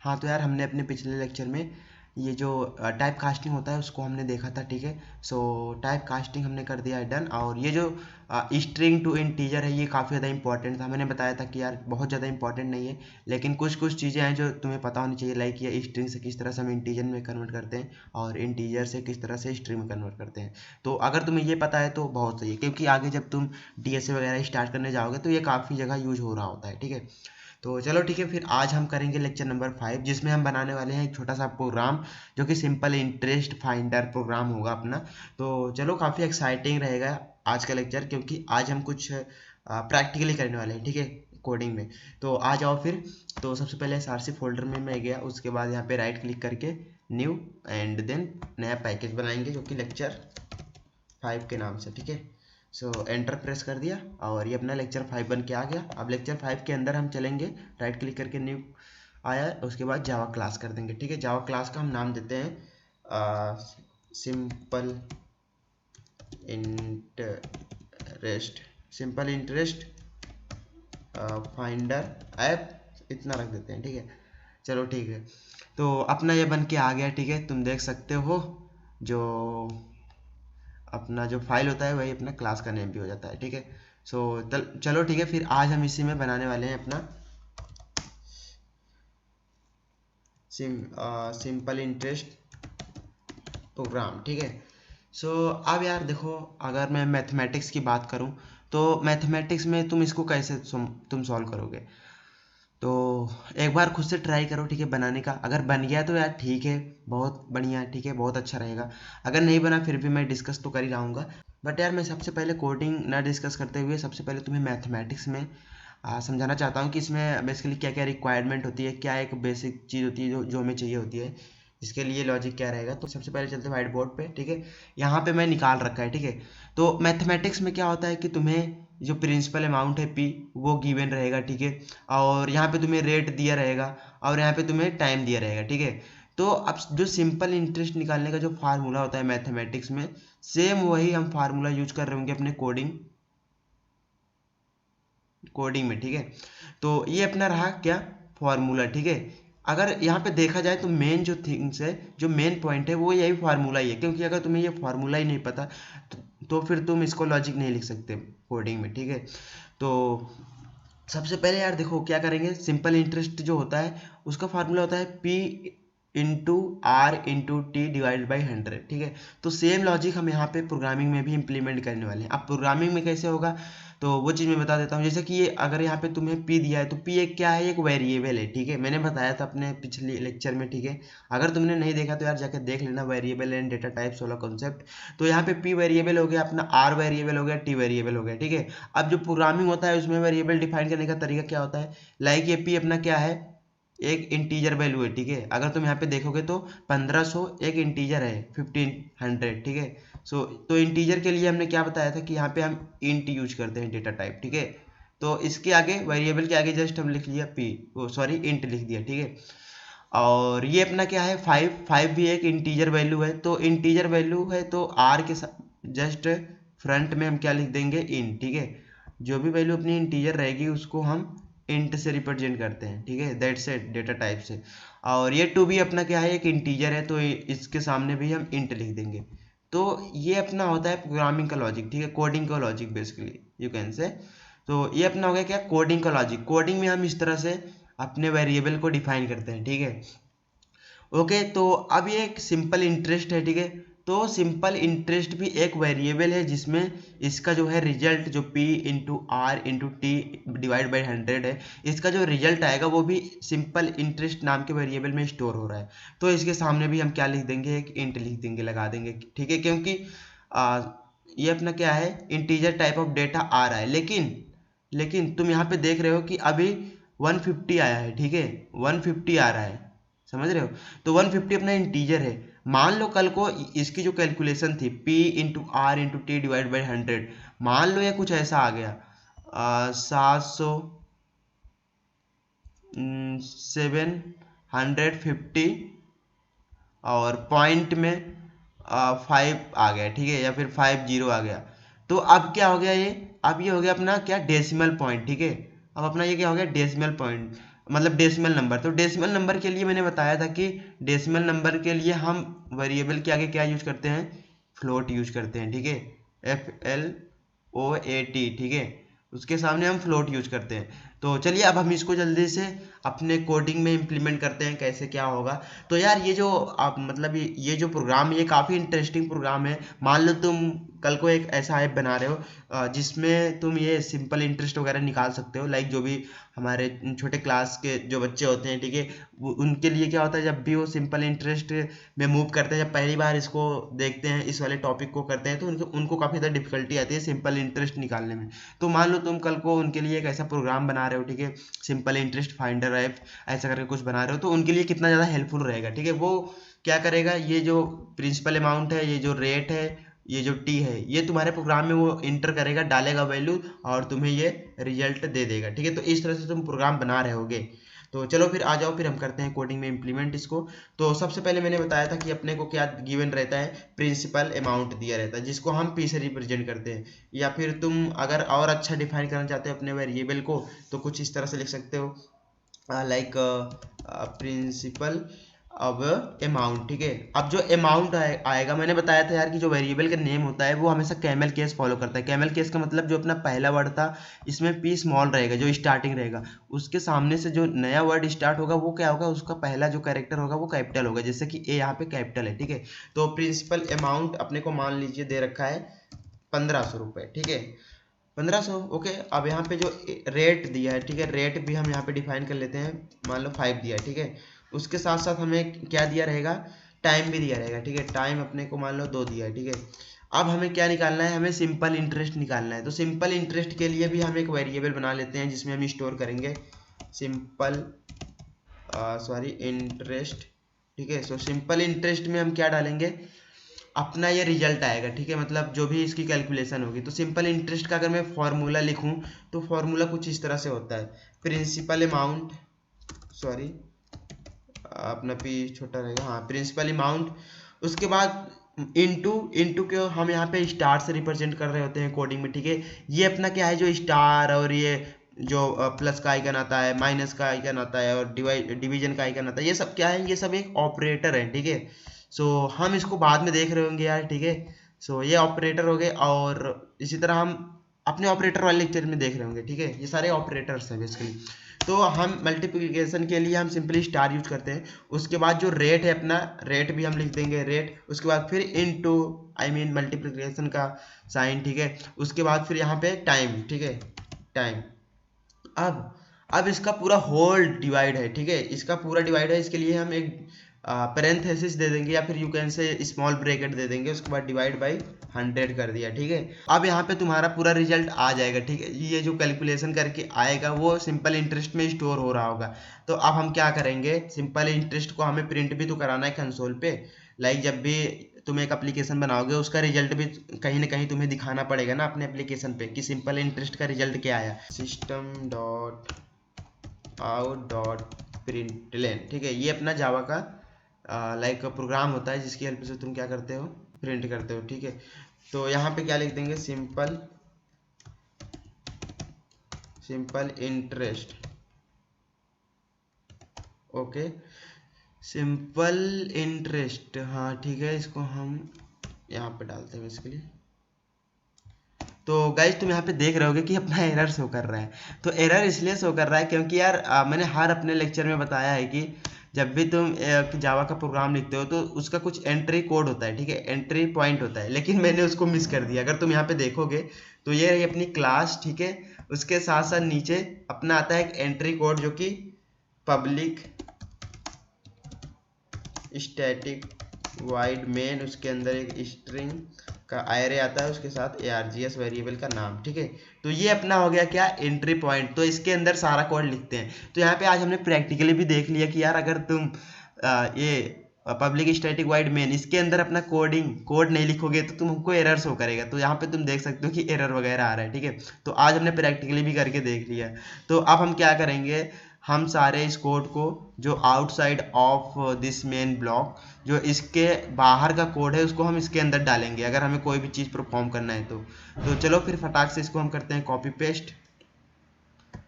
हाँ तो यार हमने अपने पिछले लेक्चर में ये जो टाइप कास्टिंग होता है उसको हमने देखा था, ठीक है। सो टाइप कास्टिंग हमने कर दिया है डन। और ये जो स्ट्रिंग टू इंटीजर है ये काफ़ी ज़्यादा इंपॉर्टेंट था। मैंने बताया था कि यार बहुत ज़्यादा इंपॉर्टेंट नहीं है, लेकिन कुछ कुछ चीज़ें हैं जो तुम्हें पता होनी चाहिए, लाइक ये स्ट्रिंग से किस तरह से हम इंटीजर में कन्वर्ट करते हैं और इंटीजर से किस तरह से स्ट्रिंग में कन्वर्ट करते हैं। तो अगर तुम्हें ये पता है तो बहुत सही है, क्योंकि आगे जब तुम डीएसए वगैरह स्टार्ट करने जाओगे तो ये काफ़ी जगह यूज हो रहा होता है, ठीक है। तो चलो ठीक है, फिर आज हम करेंगे लेक्चर नंबर 5, जिसमें हम बनाने वाले हैं एक छोटा सा प्रोग्राम जो कि सिंपल इंटरेस्ट फाइंडर प्रोग्राम होगा अपना। तो चलो काफ़ी एक्साइटिंग रहेगा आज का लेक्चर, क्योंकि आज हम कुछ प्रैक्टिकली करने वाले हैं, ठीक है, कोडिंग में। तो आ जाओ फिर। तो सबसे पहले एसआरसी फोल्डर में मैं गया, उसके बाद यहाँ पे राइट क्लिक करके न्यू एंड देन नया पैकेज बनाएंगे जो कि लेक्चर 5 के नाम से, ठीक है। सो एंटर प्रेस कर दिया और ये अपना लेक्चर 5 बन के आ गया। अब लेक्चर 5 के अंदर हम चलेंगे, राइट क्लिक करके न्यू आया, उसके बाद जावा क्लास कर देंगे, ठीक है। जावा क्लास का हम नाम देते हैं simple interest, simple interest finder app, इतना रख देते हैं, ठीक है। चलो ठीक है, तो अपना ये बन के आ गया, ठीक है। तुम देख सकते हो जो अपना जो फाइल होता है वही अपना क्लास का नेम भी हो जाता है, ठीक है। सो चलो ठीक है, फिर आज हम इसी में बनाने वाले हैं अपना सिंपल इंटरेस्ट प्रोग्राम, ठीक है। सो अब यार देखो, अगर मैं मैथमेटिक्स की बात करूं तो मैथमेटिक्स में तुम इसको कैसे तुम सॉल्व करोगे। तो एक बार खुद से ट्राई करो, ठीक है, बनाने का। अगर बन गया तो यार ठीक है, बहुत बढ़िया, ठीक है, बहुत अच्छा रहेगा। अगर नहीं बना फिर भी मैं डिस्कस तो कर ही रहूँगा। बट यार मैं सबसे पहले कोडिंग ना डिस्कस करते हुए सबसे पहले तुम्हें मैथमेटिक्स में समझाना चाहता हूँ कि इसमें बेसिकली क्या क्या रिक्वायरमेंट होती है, क्या एक बेसिक चीज़ होती है जो हमें चाहिए होती है, इसके लिए लॉजिक क्या रहेगा। तो सबसे पहले चलते हैं व्हाइट बोर्ड पे, ठीक है। यहाँ पे मैं निकाल रखा है, ठीक है। तो मैथमेटिक्स में क्या होता है कि तुम्हें जो प्रिंसिपल अमाउंट है पी वो गिवन रहेगा, ठीक है। और यहाँ पे तुम्हें रेट दिया रहेगा और यहाँ पे तुम्हें टाइम दिया रहेगा, ठीक है। तो अब जो सिंपल इंटरेस्ट निकालने का जो फार्मूला होता है मैथमेटिक्स में, सेम वही हम फार्मूला यूज कर रहे होंगे अपने कोडिंग में, ठीक है। तो ये अपना रहा क्या, फॉर्मूला, ठीक है। अगर यहाँ पे देखा जाए तो मेन जो थिंग्स है, जो मेन पॉइंट है वो यही फार्मूला ही है, क्योंकि अगर तुम्हें ये फार्मूला ही नहीं पता तो फिर तुम इसको लॉजिक नहीं लिख सकते कोडिंग में, ठीक है। तो सबसे पहले यार देखो क्या करेंगे, सिंपल इंटरेस्ट जो होता है उसका फार्मूला होता है P into R into T divided by 100, ठीक है। तो सेम लॉजिक हम यहाँ पे प्रोग्रामिंग में भी इम्प्लीमेंट करने वाले हैं। अब प्रोग्रामिंग में कैसे होगा तो वो चीज़ मैं बता देता हूँ। जैसे कि ये अगर यहाँ पे तुम्हें पी दिया है तो पी एक क्या है, एक वेरिएबल है, ठीक है। मैंने बताया था अपने पिछले लेक्चर में, ठीक है। अगर तुमने नहीं देखा तो यार जाकर देख लेना, वेरिएबल एंड डेटा टाइप्स वाला कॉन्सेप्ट। तो यहाँ पे पी वेरिएबल हो गया, अपना आर वेरिएबल हो गया, टी वेरिएबल हो गया, ठीक है। अब जो प्रोग्रामिंग होता है उसमें वेरिएबल डिफाइन करने का तरीका क्या होता है, लाइक ये पी अपना क्या है, एक इंटीजर वैल्यू है, ठीक है। अगर तुम यहाँ पे देखोगे तो 1500 एक इंटीजर है, 1500, ठीक है। तो इंटीजर के लिए हमने क्या बताया था कि यहाँ पे हम इंट यूज करते हैं डेटा टाइप, ठीक है। तो इसके आगे वेरिएबल के आगे जस्ट हम लिख लिया पी, वो सॉरी इंट लिख दिया, ठीक है। और ये अपना क्या है, 5 भी एक इंटीजर वैल्यू है। तो इंटीजर वैल्यू है तो आर के जस्ट फ्रंट में हम क्या लिख देंगे, इंट, ठीक है। जो भी वैल्यू अपनी इंटीजर रहेगी उसको हम इंट से रिप्रेजेंट करते हैं, ठीक है, दैट्स इट, डेटा टाइप से। और ये टू भी अपना क्या है, एक इंटीजर है, तो इसके सामने भी हम इंट लिख देंगे। तो ये अपना होता है प्रोग्रामिंग का लॉजिक, ठीक है, कोडिंग का लॉजिक बेसिकली यू कैन से। तो ये अपना हो गया क्या, कोडिंग का लॉजिक। कोडिंग में हम इस तरह से अपने वेरिएबल को डिफाइन करते हैं, ठीक है। ओके, तो अब ये एक सिंपल इंटरेस्ट है, ठीक है। तो सिंपल इंटरेस्ट भी एक वेरिएबल है जिसमें इसका जो है रिजल्ट जो p into R into T divide by 100 है, इसका जो रिजल्ट आएगा वो भी सिंपल इंटरेस्ट नाम के वेरिएबल में स्टोर हो रहा है। तो इसके सामने भी हम क्या लिख देंगे, एक इंट लिख देंगे, लगा देंगे, ठीक है। क्योंकि आ, ये अपना क्या है, इंटीजर टाइप ऑफ डेटा आ रहा है, लेकिन तुम यहाँ पे देख रहे हो कि अभी 150 आया है, ठीक है, 150 आ रहा है, समझ रहे हो। तो 150 अपना इंटीजर है। मान लो कल को इसकी जो कैलकुलेशन थी p into R into T divide by 100, मान लो ये कुछ ऐसा आ गया 700 750 और पॉइंट में 5 आ गया, ठीक है, या फिर 50 आ गया। तो अब क्या हो गया ये, अब ये हो गया अपना क्या, डेसिमल पॉइंट, ठीक है। अब अपना ये क्या हो गया, डेसिमल पॉइंट। मतलब डेसिमल नंबर। तो डेसिमल नंबर के लिए मैंने बताया था कि डेसिमल नंबर के लिए हम वेरिएबल के आगे क्या यूज करते हैं, फ्लोट यूज करते हैं, ठीक है, FLOAT, ठीक है, उसके सामने हम फ्लोट यूज करते हैं। तो चलिए अब हम इसको जल्दी से अपने कोडिंग में इम्प्लीमेंट करते हैं, कैसे क्या होगा। तो यार ये जो आप मतलब ये जो प्रोग्राम है ये काफ़ी इंटरेस्टिंग प्रोग्राम है। मान लो तुम कल को एक ऐसा ऐप बना रहे हो जिसमें तुम ये सिंपल इंटरेस्ट वगैरह निकाल सकते हो, लाइक जो भी हमारे छोटे क्लास के जो बच्चे होते हैं, ठीक है, उनके लिए क्या होता है, जब भी वो सिंपल इंटरेस्ट में मूव करते हैं, जब पहली बार इसको देखते हैं, इस वाले टॉपिक को करते हैं, तो उनको उनको काफ़ी ज़्यादा डिफिकल्टी आती है सिंपल इंटरेस्ट निकालने में। तो मान लो तुम कल को उनके लिए एक ऐसा प्रोग्राम बना रहे हो, ठीक है, सिंपल इंटरेस्ट फाइंडर ऐप ऐसा करके कुछ बना रहे हो, तो उनके लिए कितना ज़्यादा हेल्पफुल रहेगा, ठीक है। वो क्या करेगा, ये जो प्रिंसिपल अमाउंट है, ये जो रेट है, ये जो टी है, ये तुम्हारे प्रोग्राम में वो इंटर करेगा, डालेगा वैल्यू, और तुम्हें ये रिजल्ट दे देगा, ठीक है। तो इस तरह से तुम प्रोग्राम बना रहे होगे। तो चलो फिर आ जाओ, फिर हम करते हैं कोडिंग में इम्प्लीमेंट इसको। तो सबसे पहले मैंने बताया था कि अपने को क्या गिवन रहता है, प्रिंसिपल अमाउंट दिया रहता है, जिसको हम पी से रिप्रेजेंट करते हैं। या फिर तुम अगर और अच्छा डिफाइन करना चाहते हो अपने वेरिएबल को, तो कुछ इस तरह से लिख सकते हो, लाइक प्रिंसिपल अब अमाउंट, ठीक है। अब जो अमाउंट आएगा, मैंने बताया था यार कि जो वेरिएबल का नेम होता है वो हमेशा कैमल केस फॉलो करता है। कैमल केस का मतलब जो अपना पहला वर्ड था, इसमें पी स्मॉल रहेगा, जो स्टार्टिंग रहेगा, उसके सामने से जो नया वर्ड स्टार्ट होगा वो क्या होगा, उसका पहला जो कैरेक्टर होगा वो कैपिटल होगा, जैसे कि ए यहाँ पे कैपिटल है, ठीक है। तो प्रिंसिपल अमाउंट अपने को मान लीजिए दे रखा है 1500 रुपये, ठीक है, 1500, ओके। अब यहाँ पे जो रेट दिया है, ठीक है, रेट भी हम यहाँ पे डिफाइन कर लेते हैं, मान लो 5 दिया है, ठीक है। उसके साथ साथ हमें क्या दिया रहेगा, टाइम भी दिया रहेगा, ठीक है, टाइम अपने को मान लो 2 दिया है, ठीक है। अब हमें क्या निकालना है, हमें सिंपल इंटरेस्ट निकालना है। तो सिंपल इंटरेस्ट के लिए भी हम एक वेरिएबल बना लेते हैं जिसमें हम स्टोर करेंगे सिंपल इंटरेस्ट, ठीक है। सो सिंपल इंटरेस्ट में हम क्या डालेंगे, अपना ये रिजल्ट आएगा, ठीक है, मतलब जो भी इसकी कैलकुलेशन होगी। तो सिंपल इंटरेस्ट का अगर मैं फॉर्मूला लिखूं, तो फॉर्मूला कुछ इस तरह से होता है, प्रिंसिपल अमाउंट, सॉरी अपना पी छोटा रहेगा, हाँ, प्रिंसिपल अमाउंट, उसके बाद इनटू इनटू के हम यहाँ पे स्टार से रिप्रेजेंट कर रहे होते हैं कोडिंग में, ठीक है। ये अपना क्या है, जो स्टार और ये जो प्लस का आइकन आता है, माइनस का आइकन आता है, और डिवीजन का आइकन आता है, ये सब क्या है, ये सब एक ऑपरेटर है, ठीक है। सो हम इसको बाद में देख रहे होंगे यार, ठीक है। सो ये ऑपरेटर हो गए, और इसी तरह हम अपने ऑपरेटर वाले लेक्चर में देख रहे होंगे, ठीक है। ये सारे ऑपरेटर्स हैं बेसिकली। तो हम मल्टीप्लिकेशन के लिए हम सिंपली स्टार यूज करते हैं। उसके बाद जो रेट है अपना, रेट भी हम लिख देंगे रेट, उसके बाद फिर इनटू आई मीन मल्टीप्लिकेशन का साइन, ठीक है। उसके बाद फिर यहाँ पे टाइम, ठीक है, टाइम। अब इसका पूरा होल डिवाइड है, ठीक है, इसका पूरा डिवाइड है, इसके लिए हम एक पेरेंथेसिस दे देंगे, या फिर you can say small bracket दे देंगे, उसके बाद डिवाइड बाई 100 कर दिया, ठीक है। अब यहाँ पे तुम्हारा पूरा रिजल्ट आ जाएगा, ठीक है। ये जो कैलकुलेशन करके आएगा वो सिंपल इंटरेस्ट में स्टोर हो रहा होगा। तो अब हम क्या करेंगे, सिंपल इंटरेस्ट को हमें प्रिंट भी तो कराना है कंसोल पे, लाइक जब भी तुम एक एप्लीकेशन बनाओगे उसका रिजल्ट भी कहीं ना कहीं तुम्हें दिखाना पड़ेगा ना अपने एप्लीकेशन पे, कि सिंपल इंटरेस्ट का रिजल्ट क्या आया, system dot out dot println, ठीक है। ये अपना जावा का लाइक प्रोग्राम होता है जिसकी हेल्प से तुम क्या करते हो, प्रिंट करते हो, ठीक है। तो यहाँ पे क्या लिख देंगे, simple interest, okay, simple interest, हाँ ठीक है, इसको हम यहाँ पे डालते हैं इसके लिए। तो गाइज तुम यहाँ पे देख रहे होगे कि अपना एरर शो कर रहा है। तो एरर इसलिए शो कर रहा है क्योंकि यार मैंने हर अपने लेक्चर में बताया है कि जब भी तुम जावा का प्रोग्राम लिखते हो तो उसका कुछ एंट्री कोड होता है, ठीक है, एंट्री पॉइंट होता है, लेकिन मैंने उसको मिस कर दिया। अगर तुम यहाँ पे देखोगे तो ये रही अपनी क्लास, ठीक है, उसके साथ साथ नीचे अपना आता है एक एंट्री कोड जो कि पब्लिक स्टैटिक वाइड मेन, उसके अंदर एक स्ट्रिंग का एरे आता है, उसके साथ args वेरिएबल का नाम, ठीक है। तो ये अपना हो गया क्या, एंट्री पॉइंट। तो इसके अंदर सारा कोड लिखते हैं। तो यहाँ पे आज हमने प्रैक्टिकली भी देख लिया कि यार अगर तुम ये पब्लिक स्टैटिक वाइड मेन इसके अंदर अपना कोड नहीं लिखोगे तो तुमको एरर शो करेगा। तो यहाँ पे तुम देख सकते हो कि एरर वगैरह आ रहा है, ठीक है। तो आज हमने प्रैक्टिकली भी करके देख लिया। तो अब हम क्या करेंगे, हम सारे इस कोड को जो outside of this main block, जो इसके बाहर का कोड है, उसको हम इसके अंदर डालेंगे अगर हमें कोई भी चीज़ परफॉर्म करना है तो चलो फिर फटाक से इसको हम करते हैं कॉपी पेस्ट।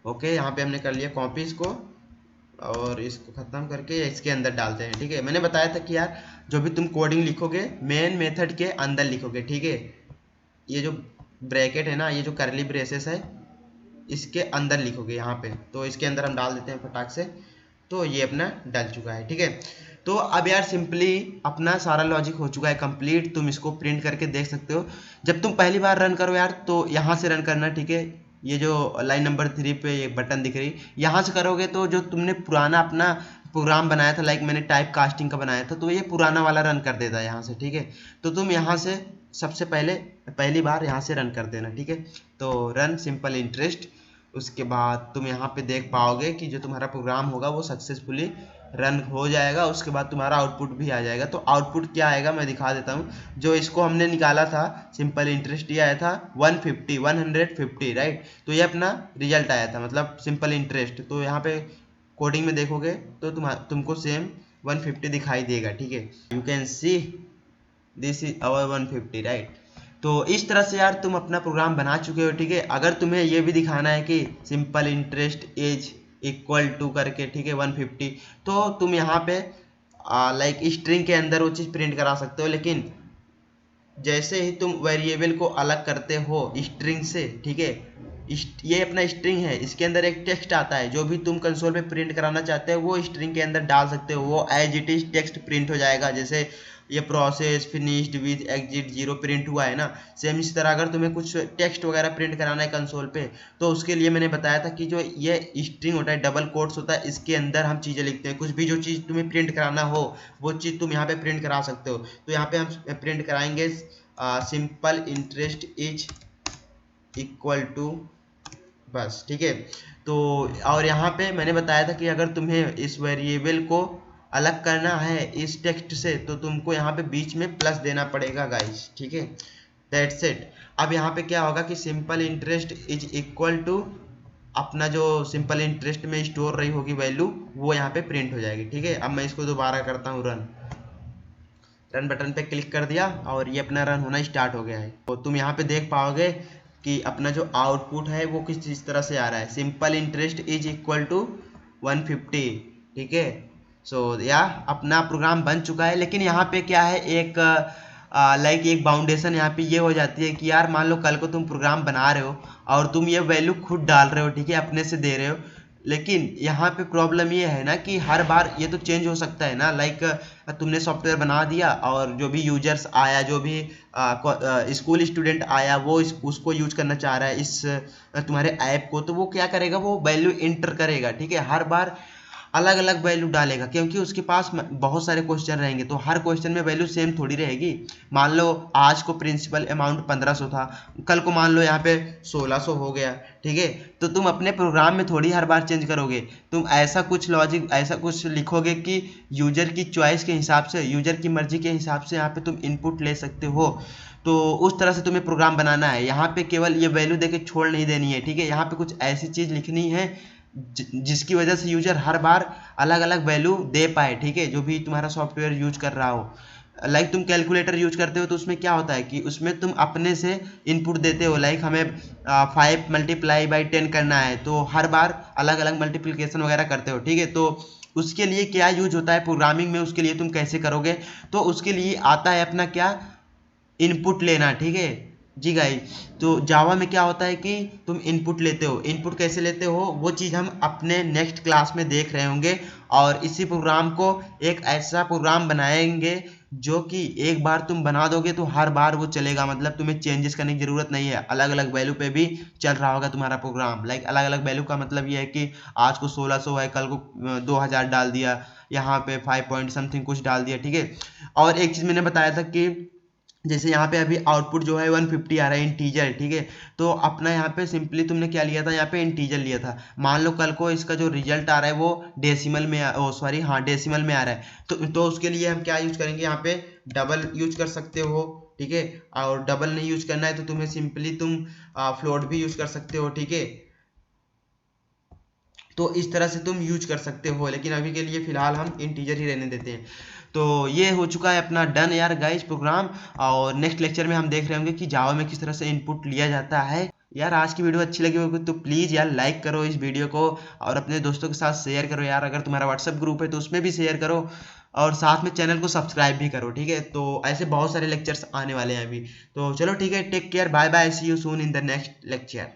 ओके, यहाँ पे हमने कर लिया कॉपी इसको, और इसको ख़त्म करके इसके अंदर डालते हैं। ठीक है, मैंने बताया था कि यार जो भी तुम कोडिंग लिखोगे मेन मेथड के अंदर लिखोगे। ठीक है, ये जो ब्रैकेट है ना, ये जो करली ब्रेसेस है इसके अंदर लिखोगे यहाँ पे। तो इसके अंदर हम डाल देते हैं फटाक से। तो ये अपना डल चुका है। ठीक है, तो अब यार सिंपली अपना सारा लॉजिक हो चुका है कंप्लीट। तुम इसको प्रिंट करके देख सकते हो। जब तुम पहली बार रन करो यार तो यहाँ से रन करना। ठीक है, ये जो लाइन नंबर 3 पे ये बटन दिख रही, यहाँ से करोगे तो जो तुमने पुराना अपना प्रोग्राम बनाया था, लाइक मैंने टाइप कास्टिंग का बनाया था, तो ये पुराना वाला रन कर देता है यहाँ से। ठीक है, तो तुम यहाँ से सबसे पहली बार यहाँ से रन कर देना। ठीक है, तो रन सिंपल इंटरेस्ट। उसके बाद तुम यहाँ पे देख पाओगे कि जो तुम्हारा प्रोग्राम होगा वो सक्सेसफुली रन हो जाएगा। उसके बाद तुम्हारा आउटपुट भी आ जाएगा। तो आउटपुट क्या आएगा मैं दिखा देता हूँ। जो इसको हमने निकाला था सिंपल इंटरेस्ट, ये आया था 150 राइट। तो ये अपना रिजल्ट आया था, मतलब सिंपल इंटरेस्ट। तो यहाँ पे कोडिंग में देखोगे तो तुमको सेम 150 दिखाई देगा। ठीक है, you can see this is our 150 right. तो इस तरह से यार तुम अपना प्रोग्राम बना चुके हो। ठीक है, अगर तुम्हें ये भी दिखाना है कि simple interest is equal to करके, ठीक है, 150, तो तुम यहाँ पे लाइक स्ट्रिंग के अंदर वो चीज़ प्रिंट करा सकते हो। लेकिन जैसे ही तुम वेरिएबल को अलग करते हो स्ट्रिंग से, ठीक है, ये अपना स्ट्रिंग है, इसके अंदर एक टेक्स्ट आता है। जो भी तुम कंसोल पे प्रिंट कराना चाहते हो वो स्ट्रिंग के अंदर डाल सकते हो। वो as it is text print हो जाएगा। जैसे ये process finished with exit 0 print हुआ है ना, सेम इसी तरह अगर तुम्हें कुछ टेक्स्ट वगैरह प्रिंट कराना है कंसोल पे, तो उसके लिए मैंने बताया था कि जो ये स्ट्रिंग होता है, डबल कोट्स होता है, इसके अंदर हम चीज़ें लिखते हैं। कुछ भी जो चीज़ तुम्हें प्रिंट कराना हो वो चीज़ तुम यहाँ पे प्रिंट करा सकते हो। तो यहाँ पे हम प्रिंट कराएंगे simple interest is equal to, बस। ठीक है, तो और यहाँ पे मैंने बताया था कि अगर तुम्हें इस वेरिएबल को अलग करना है इस टेक्स्ट से तो तुमको यहाँ पे बीच में प्लस देना पड़ेगा गाइस। ठीक है, दैट्स इट। अब यहाँ पे क्या होगा कि simple interest is equal to अपना जो सिंपल इंटरेस्ट में स्टोर रही होगी वैल्यू, वो यहाँ पे प्रिंट हो जाएगी। ठीक है, अब मैं इसको दोबारा करता हूँ रन बटन पे क्लिक कर दिया और ये अपना रन होना स्टार्ट हो गया है। तो तुम यहाँ पे देख पाओगे कि अपना जो आउटपुट है वो किस चीज़ तरह से आ रहा है, simple interest is equal to 150। ठीक है, सो या अपना प्रोग्राम बन चुका है। लेकिन यहाँ पे क्या है, एक लाइक एक बाउंडेशन यहाँ पे ये हो जाती है कि यार मान लो कल को तुम प्रोग्राम बना रहे हो और तुम ये वैल्यू खुद डाल रहे हो, ठीक है, अपने से दे रहे हो। लेकिन यहाँ पे प्रॉब्लम ये है ना कि हर बार ये तो चेंज हो सकता है ना। लाइक तुमने सॉफ्टवेयर बना दिया और जो भी यूजर्स आया, जो भी स्कूल स्टूडेंट आया, वो उसको यूज करना चाह रहा है इस तुम्हारे ऐप को, तो वो क्या करेगा, वो वैल्यू इंटर करेगा। ठीक है, हर बार अलग अलग वैल्यू डालेगा क्योंकि उसके पास बहुत सारे क्वेश्चन रहेंगे। तो हर क्वेश्चन में वैल्यू सेम थोड़ी रहेगी। मान लो आज को प्रिंसिपल अमाउंट 1500 था, कल को मान लो यहाँ पे 1600 हो गया। ठीक है, तो तुम अपने प्रोग्राम में थोड़ी हर बार चेंज करोगे। तुम ऐसा कुछ लॉजिक, ऐसा कुछ लिखोगे कि यूजर की चॉइस के हिसाब से, यूजर की मर्जी के हिसाब से यहाँ पे तुम इनपुट ले सकते हो। तो उस तरह से तुम्हें प्रोग्राम बनाना है। यहाँ पे केवल ये वैल्यू देके छोड़ नहीं देनी है। ठीक है, यहाँ पे कुछ ऐसी चीज़ लिखनी है जिसकी वजह से यूजर हर बार अलग अलग वैल्यू दे पाए। ठीक है, जो भी तुम्हारा सॉफ्टवेयर यूज कर रहा हो। लाइक तुम कैलकुलेटर यूज करते हो तो उसमें क्या होता है कि उसमें तुम अपने से इनपुट देते हो। लाइक हमें 5 मल्टीप्लाई बाई 10 करना है, तो हर बार अलग अलग मल्टीप्लिकेशन वगैरह करते हो। ठीक है, तो उसके लिए क्या यूज होता है प्रोग्रामिंग में, उसके लिए तुम कैसे करोगे, तो उसके लिए आता है अपना क्या, इनपुट लेना। ठीक है जी गाइस, तो जावा में क्या होता है कि तुम इनपुट लेते हो। इनपुट कैसे लेते हो वो चीज़ हम अपने नेक्स्ट क्लास में देख रहे होंगे। और इसी प्रोग्राम को एक ऐसा प्रोग्राम बनाएंगे जो कि एक बार तुम बना दोगे तो हर बार वो चलेगा। मतलब तुम्हें चेंजेस करने की ज़रूरत नहीं है, अलग अलग वैल्यू पे भी चल रहा होगा तुम्हारा प्रोग्राम। लाइक अलग अलग वैल्यू का मतलब ये है कि आज को 1600 है, कल को 2000 डाल दिया, यहाँ पे 5 पॉइंट समथिंग कुछ डाल दिया। ठीक है, और एक चीज़ मैंने बताया था कि जैसे यहाँ पे अभी आउटपुट जो है 150 आ रहा है इंटीजर। ठीक है, तो अपना यहाँ पे सिंपली तुमने क्या लिया था, यहाँ पे इंटीजर लिया था। मान लो कल को इसका जो रिजल्ट आ रहा है वो डेसिमल में सॉरी हाँ डेसिमल में आ रहा है, तो उसके लिए हम क्या यूज करेंगे, यहाँ पे डबल यूज कर सकते हो। ठीक है, और डबल नहीं यूज करना है तो तुम्हें सिंपली तुम फ्लोट भी यूज कर सकते हो। ठीक है, तो इस तरह से तुम यूज कर सकते हो, लेकिन अभी के लिए फिलहाल हम इंटीजर ही रहने देते हैं। तो ये हो चुका है अपना डन यार गाइस प्रोग्राम। और नेक्स्ट लेक्चर में हम देख रहे होंगे कि जावा में किस तरह से इनपुट लिया जाता है। यार आज की वीडियो अच्छी लगी होगी तो प्लीज़ यार लाइक करो इस वीडियो को, और अपने दोस्तों के साथ शेयर करो यार, अगर तुम्हारा व्हाट्सएप ग्रुप है तो उसमें भी शेयर करो, और साथ में चैनल को सब्सक्राइब भी करो, ठीक है। तो ऐसे बहुत सारे लेक्चर्स आने वाले हैं अभी। तो चलो ठीक है, take care, bye bye, see you soon in the next lecture.